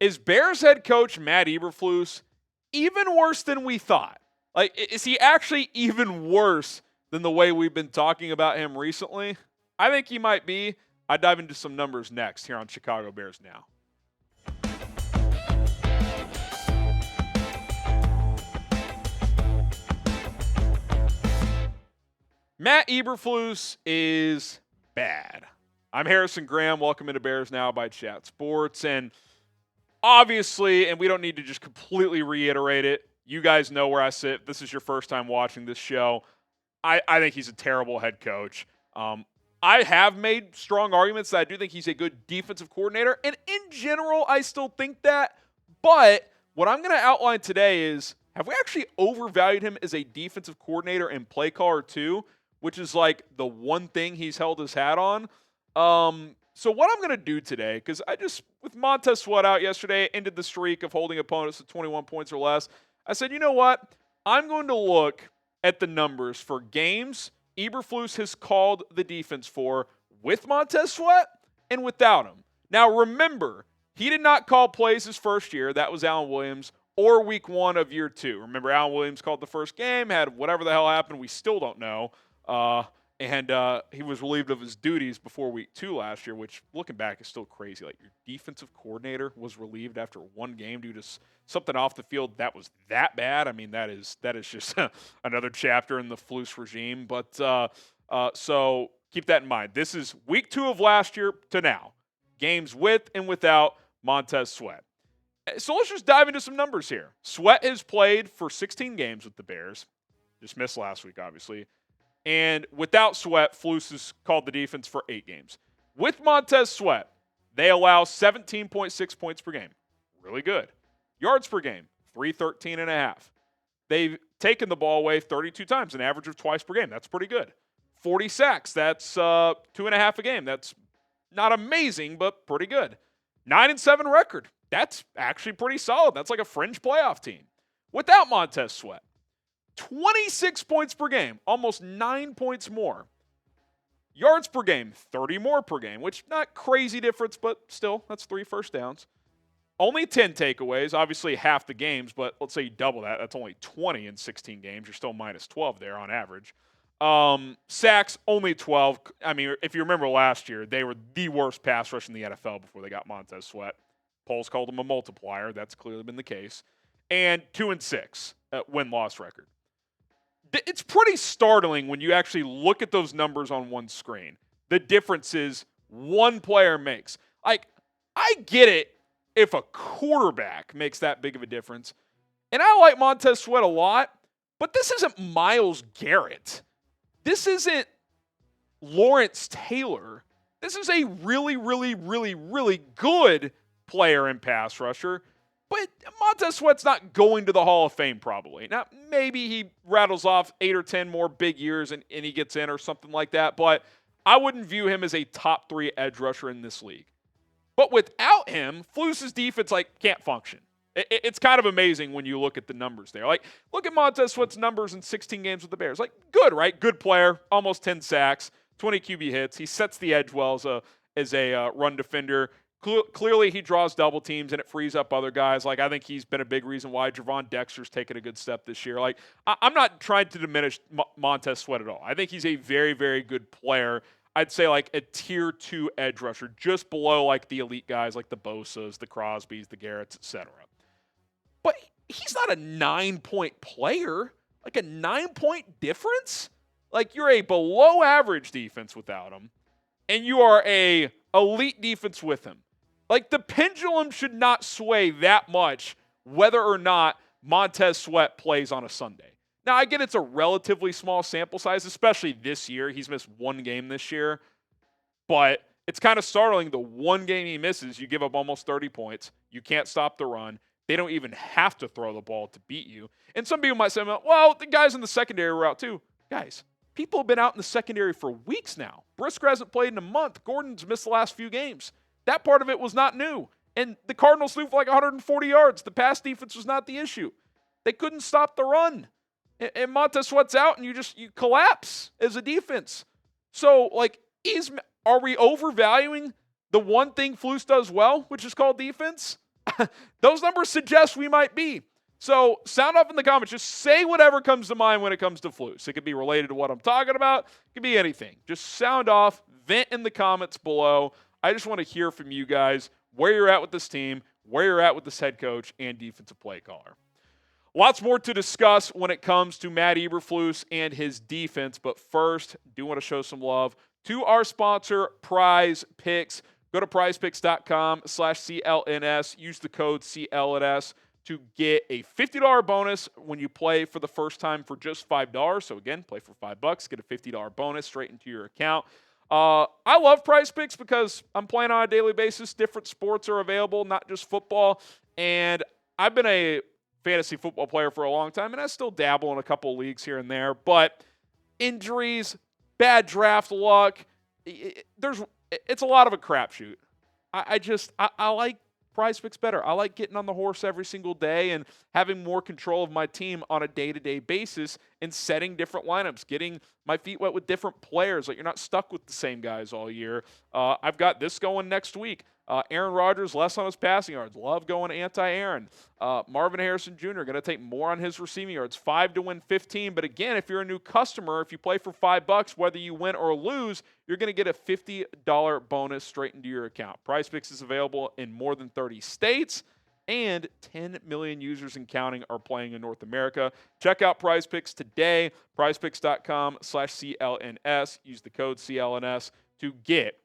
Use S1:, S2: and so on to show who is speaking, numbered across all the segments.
S1: Is Bears head coach Matt Eberflus even worse than we thought? Like, is he actually even worse than the way we've been talking about him recently? I think he might be. I dive into some numbers next here on Chicago Bears Now. Matt Eberflus is bad. I'm Harrison Graham. Welcome into Bears Now by Chat Sports. And obviously, and we don't need to just completely reiterate it, you guys know where I sit. If this is your first time watching this show, I think he's a terrible head coach. I have made strong arguments that I do think he's a good defensive coordinator. And in general, I still think that. But what I'm going to outline today is, have we actually overvalued him as a defensive coordinator and play caller too? Which is like the one thing he's held his hat on. So what I'm going to do today, because with Montez Sweat out yesterday, ended the streak of holding opponents to 21 points or less, I said, you know what? I'm going to look at the numbers for games Eberflus has called the defense for with Montez Sweat and without him. Now remember, he did not call plays his first year. That was Alan Williams, or week 1 of year 2. Remember, Alan Williams called the first game, had whatever the hell happened. We still don't know. And he was relieved of his duties before week 2 last year, which, looking back, is still crazy. Like, your defensive coordinator was relieved after one game due to something off the field that was that bad. I mean, that is just another chapter in the Flus regime. But so keep that in mind. This is week 2 of last year to now. Games with and without Montez Sweat. So let's just dive into some numbers here. Sweat has played for 16 games with the Bears. Just missed last week, obviously. And without Sweat, Flus has called the defense for 8 games. With Montez Sweat, they allow 17.6 points per game. Really good. Yards per game, 313.5. They've taken the ball away 32 times, an average of twice per game. That's pretty good. 40 sacks, that's 2.5 a game. That's not amazing, but pretty good. 9-7 record. That's actually pretty solid. That's like a fringe playoff team. Without Montez Sweat, 26 points per game, almost 9 points more. Yards per game, 30 more per game, which not crazy difference, but still, that's 3 first downs. Only 10 takeaways, obviously half the games, but let's say you double that. That's only 20 in 16 games. You're still minus 12 there on average. Sacks, only 12. I mean, if you remember last year, they were the worst pass rush in the NFL before they got Montez Sweat. Polls called them a multiplier. That's clearly been the case. And 2-6 win-loss record. It's pretty startling when you actually look at those numbers on one screen. The differences one player makes. Like, I get it if a quarterback makes that big of a difference. And I like Montez Sweat a lot, but this isn't Myles Garrett. This isn't Lawrence Taylor. This is a really, really, really, really good player and pass rusher. But Montez Sweat's not going to the Hall of Fame probably. Now, maybe he rattles off 8 or 10 more big years and he gets in or something like that, but I wouldn't view him as a top 3 edge rusher in this league. But without him, Flus's defense can't function. It's kind of amazing when you look at the numbers there. Like, look at Montez Sweat's numbers in 16 games with the Bears. Like, good, right? Good player, almost 10 sacks, 20 QB hits. He sets the edge well as a run defender. Clearly, he draws double teams, and it frees up other guys. Like, I think he's been a big reason why Javon Dexter's taken a good step this year. Like, I'm not trying to diminish Montez Sweat at all. I think he's a very, very good player. I'd say like a tier 2 edge rusher, just below like the elite guys like the Bosas, the Crosbys, the Garretts, etc. But he's not a 9-point player. Like a 9-point difference? Like, you're a below average defense without him, and you are a elite defense with him. Like, the pendulum should not sway that much whether or not Montez Sweat plays on a Sunday. Now, I get it's a relatively small sample size, especially this year. He's missed 1 game this year. But it's kind of startling. The 1 game he misses, you give up almost 30 points. You can't stop the run. They don't even have to throw the ball to beat you. And some people might say, well, the guys in the secondary were out too. Guys, people have been out in the secondary for weeks now. Brisker hasn't played in a month. Gordon's missed the last few games. That part of it was not new. And the Cardinals threw for like 140 yards. The pass defense was not the issue. They couldn't stop the run. And Montez Sweat's out, and you collapse as a defense. So, like, are we overvaluing the one thing Flus does well, which is called defense? those numbers suggest we might be. So sound off in the comments. Just say whatever comes to mind when it comes to Flus. It could be related to what I'm talking about. It could be anything. Just sound off, vent in the comments below. I just want to hear from you guys where you're at with this team, where you're at with this head coach and defensive play caller. Lots more to discuss when it comes to Matt Eberflus and his defense. But first, do want to show some love to our sponsor, Prize Picks. Go to prizepicks.com/CLNS. Use the code CLNS to get a $50 bonus when you play for the first time for just $5. So again, play for $5, get a $50 bonus straight into your account. I love Prize Picks because I'm playing on a daily basis. Different sports are available, not just football. And I've been a fantasy football player for a long time, and I still dabble in a couple leagues here and there. But injuries, bad draft luck, it's a lot of a crapshoot. I like Prize Picks better. I like getting on the horse every single day and having more control of my team on a day-to-day basis and setting different lineups, getting my feet wet with different players. Like, you're not stuck with the same guys all year. I've got this going next week. Aaron Rodgers, less on his passing yards. Love going anti-Aaron. Marvin Harrison Jr. going to take more on his receiving yards. 5 to win 15. But again, if you're a new customer, if you play for $5, whether you win or lose, you're going to get a $50 bonus straight into your account. Prize Picks is available in more than 30 states, and 10 million users and counting are playing in North America. Check out Prize Picks today. prizepicks.com/CLNS. Use the code CLNS to get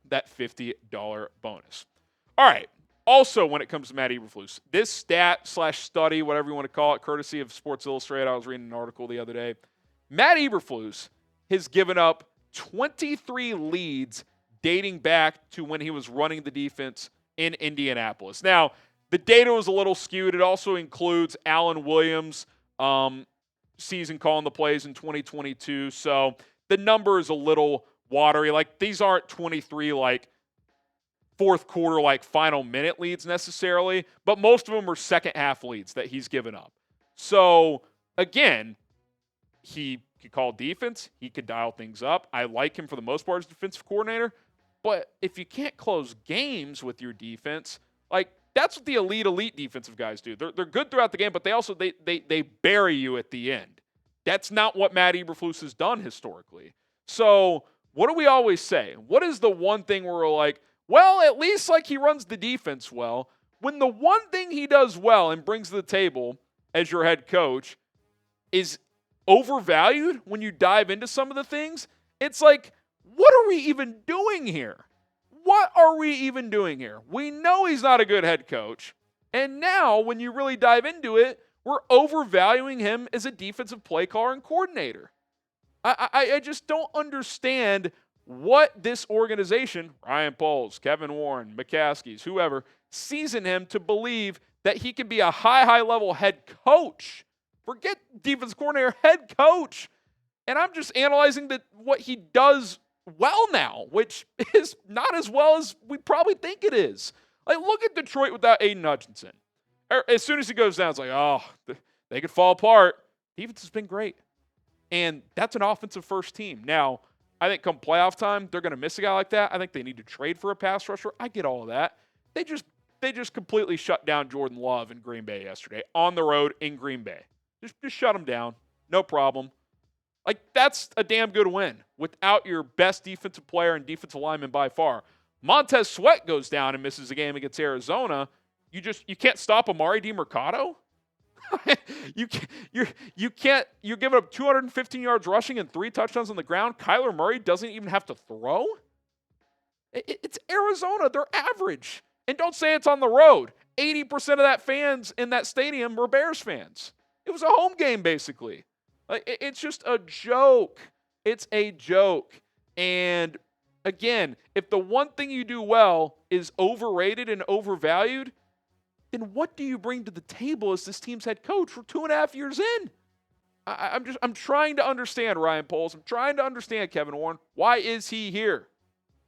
S1: that $50 bonus. All right. Also, when it comes to Matt Eberflus, this stat/study, whatever you want to call it, courtesy of Sports Illustrated, I was reading an article the other day. Matt Eberflus has given up 23 leads dating back to when he was running the defense in Indianapolis. Now, the data was a little skewed. It also includes Allen Williams' season calling the plays in 2022. So the number is a little watery. Like, these aren't 23 like fourth quarter like final minute leads necessarily, but most of them are second half leads that he's given up. So again, he could call defense, he could dial things up. I like him for the most part as defensive coordinator, but if you can't close games with your defense, like, that's what the elite defensive guys do. They're good throughout the game, but they also they bury you at the end. That's not what Matt Eberflus has done historically. So what do we always say? What is the one thing where we're like, well, at least like he runs the defense well, when the one thing he does well and brings to the table as your head coach is overvalued when you dive into some of the things? It's like, what are we even doing here? What are we even doing here? We know he's not a good head coach. And now when you really dive into it, we're overvaluing him as a defensive play caller and coordinator. I just don't understand what this organization, Ryan Poles, Kevin Warren, McCaskey's, whoever, sees in him to believe that he can be a high-level head coach. Forget defense coordinator, head coach. And I'm just analyzing what he does well now, which is not as well as we probably think it is. Like, look at Detroit without Aiden Hutchinson. As soon as he goes down, it's like, oh, they could fall apart. Defense has been great. And that's an offensive first team. Now, I think come playoff time, they're going to miss a guy like that. I think they need to trade for a pass rusher. I get all of that. They just completely shut down Jordan Love in Green Bay yesterday on the road in Green Bay. Just shut him down. No problem. Like, that's a damn good win without your best defensive player and defensive lineman by far. Montez Sweat goes down and misses a game against Arizona. You can't stop Amari DiMercato? You're giving up 215 yards rushing and 3 touchdowns on the ground. Kyler Murray doesn't even have to throw. It's Arizona. They're average. And don't say it's on the road. 80% of that fans in that stadium were Bears fans. It was a home game, basically. It's just a joke. It's a joke. And again, if the one thing you do well is overrated and overvalued, then what do you bring to the table as this team's head coach for 2.5 years in? I'm trying to understand Ryan Poles. I'm trying to understand Kevin Warren. Why is he here?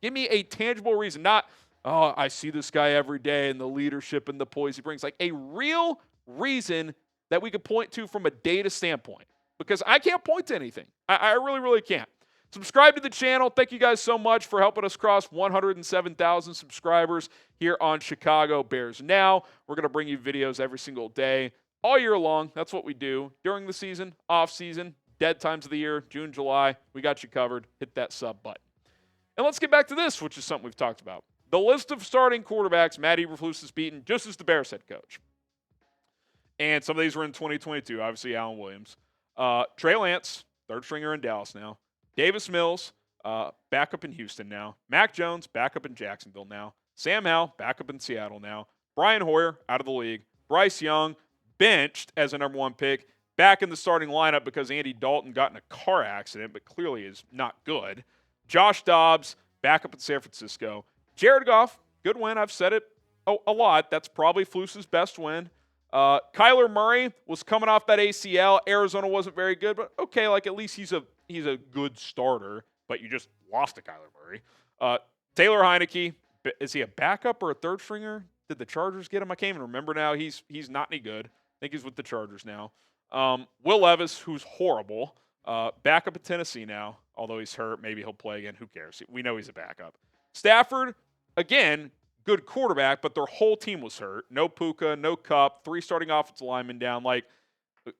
S1: Give me a tangible reason. Not, oh, I see this guy every day and the leadership and the poise he brings. Like, a real reason that we could point to from a data standpoint. Because I can't point to anything. I really, really can't. Subscribe to the channel. Thank you guys so much for helping us cross 107,000 subscribers here on Chicago Bears Now. We're going to bring you videos every single day, all year long. That's what we do during the season, off season, dead times of the year, June, July. We got you covered. Hit that sub button. And let's get back to this, which is something we've talked about. The list of starting quarterbacks Matt Eberflus has beaten just as the Bears head coach. And some of these were in 2022, obviously Allen Williams. Trey Lance, third stringer in Dallas now. Davis Mills, backup in Houston now. Mac Jones, backup in Jacksonville now. Sam Howell, backup in Seattle now. Brian Hoyer, out of the league. Bryce Young, benched as a number 1 pick, back in the starting lineup because Andy Dalton got in a car accident, but clearly is not good. Josh Dobbs, backup in San Francisco. Jared Goff, good win. I've said it a lot. That's probably Flus's best win. Kyler Murray was coming off that ACL. Arizona wasn't very good, but okay, like at least he's a good starter, but you just lost to Kyler Murray. Taylor Heineke, is he a backup or a third stringer? Did the Chargers get him? I can't even remember now. He's not any good. I think he's with the Chargers now. Will Levis, who's horrible, backup at Tennessee now, although he's hurt. Maybe he'll play again. Who cares? We know he's a backup. Stafford, again, good quarterback, but their whole team was hurt. No Puka, no Kupp, 3 starting offensive linemen down. Like,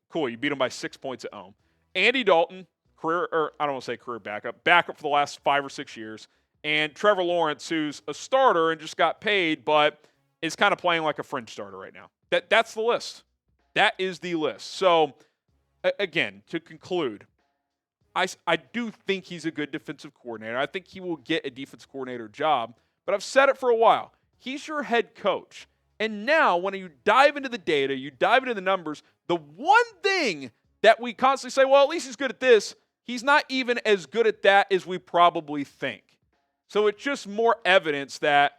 S1: cool, you beat them by 6 points at home. Andy Dalton, I don't want to say career backup for the last 5 or 6 years. And Trevor Lawrence, who's a starter and just got paid, but is kind of playing like a fringe starter right now. That's the list. That is the list. So, again, to conclude, I do think he's a good defensive coordinator. I think he will get a defense coordinator job. But I've said it for a while. He's your head coach. And now when you dive into the data, you dive into the numbers, the one thing that we constantly say, well, at least he's good at this, he's not even as good at that as we probably think. So it's just more evidence that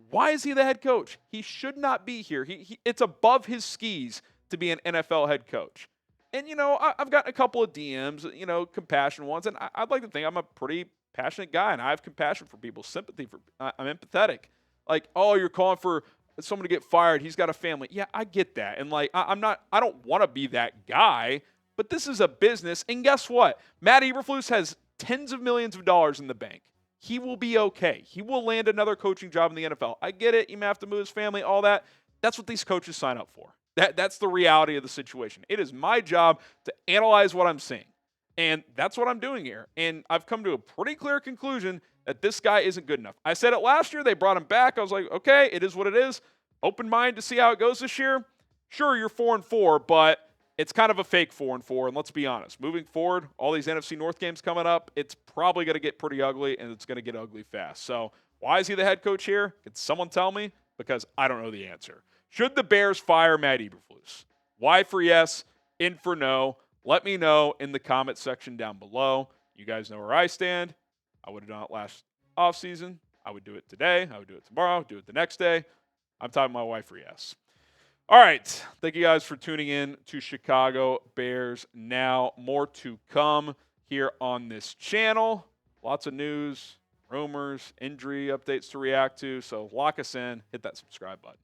S1: why is he the head coach? He should not be here. It's above his skis to be an NFL head coach. And, I've gotten a couple of DMs, compassionate ones, and I'd like to think I'm a pretty passionate guy, and I have compassion for people, sympathy for. I'm empathetic. Like, oh, you're calling for someone to get fired. He's got a family. Yeah, I get that, and like, I don't want to be that guy. But this is a business, and guess what? Matt Eberflus has tens of millions of dollars in the bank. He will be okay. He will land another coaching job in the NFL. I get it. He may have to move his family, all that. That's what these coaches sign up for. That's the reality of the situation. It is my job to analyze what I'm seeing. And that's what I'm doing here. And I've come to a pretty clear conclusion that this guy isn't good enough. I said it last year. They brought him back. I was like, okay, it is what it is. Open mind to see how it goes this year. Sure, you're 4-4, but it's kind of a fake 4-4. And let's be honest. Moving forward, all these NFC North games coming up, it's probably going to get pretty ugly, and it's going to get ugly fast. So why is he the head coach here? Can someone tell me? Because I don't know the answer. Should the Bears fire Matt Eberflus? Y for yes, in for no. Let me know in the comment section down below. You guys know where I stand. I would have done it last offseason. I would do it today. I would do it tomorrow. Do it the next day. I'm talking my wife for yes. All right. Thank you guys for tuning in to Chicago Bears Now. More to come here on this channel. Lots of news, rumors, injury updates to react to. So lock us in. Hit that subscribe button.